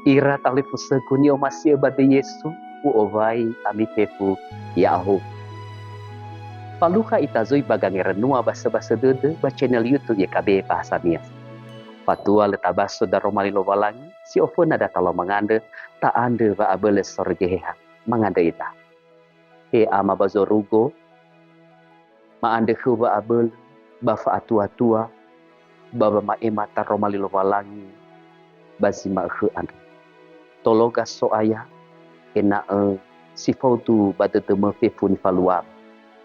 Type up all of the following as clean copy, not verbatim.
Ira talifu seguni o masih bade Yesu u ovai amitepu yahu. Paluka itazoi bagange renua basa-basa dede ba channel YouTube YKB bahasa Nias. Patua letabaso da romali lovalangi si ofona da talo mangande ta ande va abele sorgeha mangande ita. He ama bazorugo ma ande ba abel ba fa atua-tua baba ma emata romali lovalangi basi ma khu ande. Tologa so aya ena si fautu bade teme fefuni falua.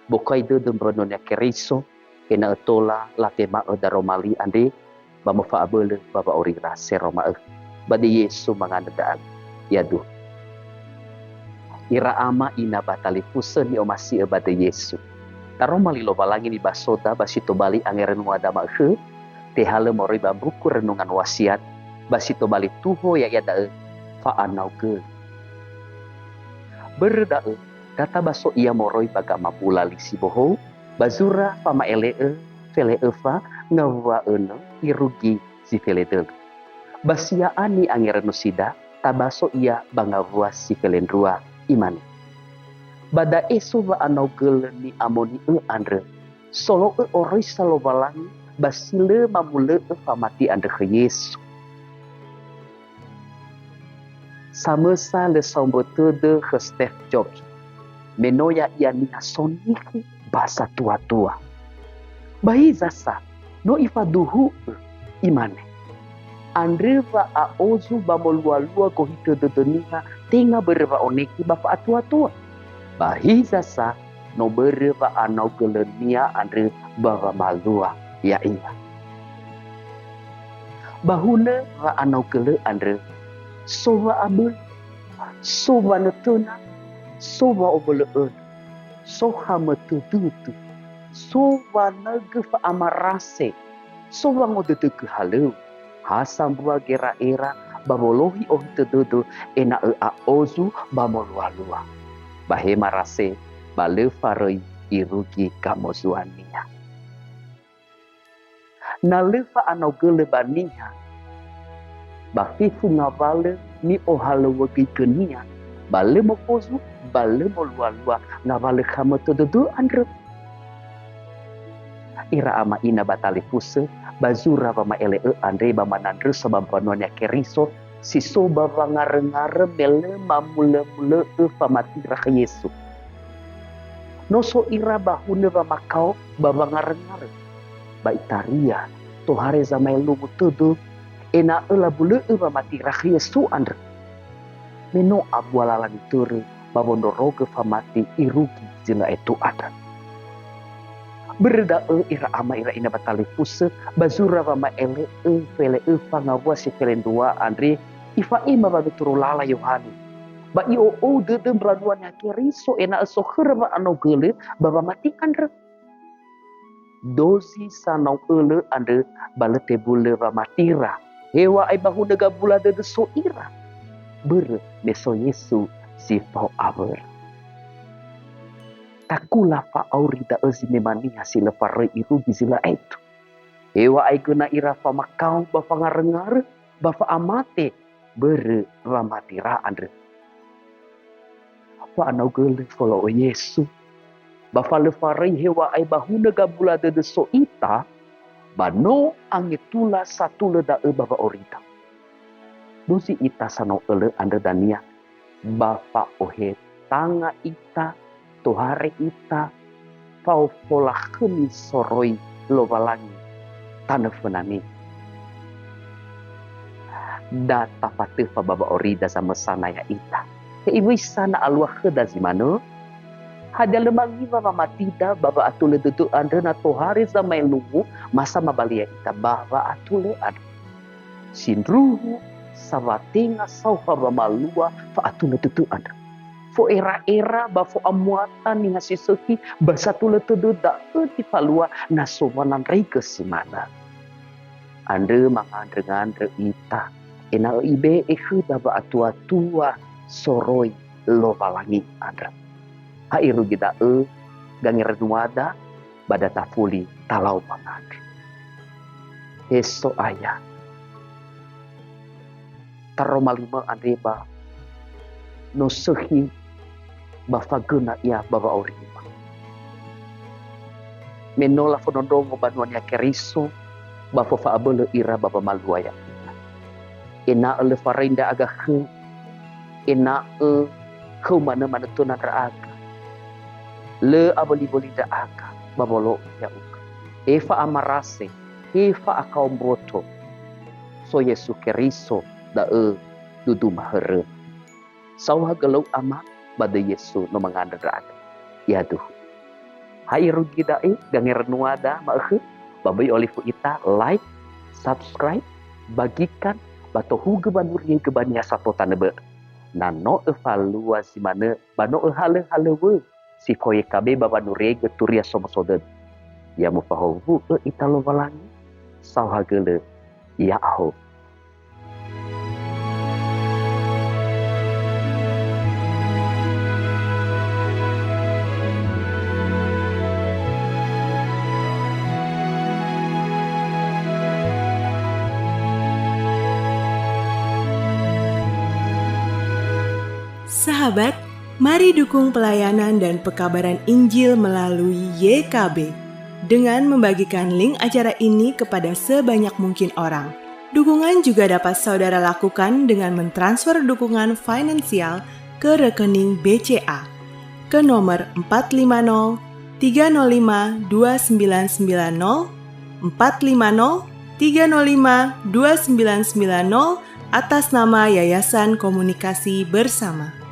Bokai de dembrononya keriso ena tola latema da romali ande bama fa abele baba orira seroma bade Yesu mangandaan yadu ira ama ina batali pusen ni omasi bade Yesu taroma lilo balangi ni basota basito bali angeren wadama te hale mori babuku renungan wasiat basito bali tuho ya yada fa anau ke berda kata baso ia moroi bagama pula lisi boho bazura fama fele eva ngawa irugi si fele del basia ani angeren sida tabaso ia bangavua si fele rua iman bada esu va anau ni amoni andre solo oroi salo balangi basile mamule famati andre ke Yesu samesa le sombotede ke Steve Jobs menoya yani soniku basa tua-tua bahi zasa no ifaduhu imane andreva a ozu bamolua-lua kohito dodoniha tinga bereva oneki bafa atua-tua bahi zasa no bereva anau gelenia andre bava malua ya iya bahuna va anau gele andre sova abel sova netuna sova obele soha metudutu sova nege fa amarase sova ngodete ke halu hasam bua gera era babolohi oh tedudu ena a ozu bamolua-lua bahe marase bale faroi irugi kamozuania na lefa anau gele baniha bafifu ngavale ni ohale wagi kenia bale mopozu bale molua-lua ngavale kama tedudu andre ira ama ina batali puse bazura bama ele andre bama nandre sabampanonnya keriso si soba ngare-ngare mele mamule-mule famati raka Yesu no so ira bahune bama kau baba ngare-ngare ba itaria to hare zamai lugu tudu ena ela bule mati raka Yesu andre meno abualalan turu babondoroge famati irugi jina itu ada berda ira ama ira ina batali puse bazura bama ele fele fangawa si fele dua andre ifa ima babituru lala Yohani ba io de braduan keriso ena so khurba ano gele baba mati andre dosi sanau ele andre balete bule matira hewa ai bahu daga bula de so ira ber meso Yesu si fau aber takula fa aurida ezi memani hasil fare iru gizila itu hewa ai kena ira fa makau ba fangarengar ba fa amate ber ramatira andre fa anau gele follow Yesu ba fa le fare hewa ai bahuna gabula de so ita bano angetula satu leda baba orita dosi ita sanau ele ande dania bapa ohe tanga ita tohare ita pau pola kemi soroi lovalangi tanah fenani data patifa baba orida sama sana ya ita ke ibu sana alwah keda zimano hada lemangi baba matida baba atule tutu ande na tohare sama lugu masa mabalia ita baba atule ad sindruhu sawatinga sauha bamalua fa atule tutu ande fo era-era ba fo amuatan ni ngasiseki basatu letudu da ti palua na somanan reike simana ande mangandre ita ena ibe ekhu da ba atua-tua soroi lo balangi ada hairu kita ganger nuada bada tafuli talau mangandre eso ayah taromalima andeba no sehi bafaguna ia baba orima menola fonondongo banuania keriso bafo faabele ira baba maluaya ena ele farinda aga he ena he mana tunan raaga le aboli da aga babolo ya uka eva amarase eva akaum broto so Yesu keriso da dudu mahere sawah gelau ama bade Yesu no manganda raaga ya duh hai rugi dae ganger nuada mahe babai olifu ita like subscribe bagikan bato huge banuri gebania sato tanebe nano evaluasi mana bano hale we si koye kabe baba nure geturia somosoden ya mufahovu italo walangi sawhagele ya aho. Sahabat, mari dukung pelayanan dan pekabaran Injil melalui YKB dengan membagikan link acara ini kepada sebanyak mungkin orang. Dukungan juga dapat saudara lakukan dengan mentransfer dukungan finansial ke rekening BCA ke nomor 450 305 2990 450 305 2990 atas nama Yayasan Komunikasi Bersama.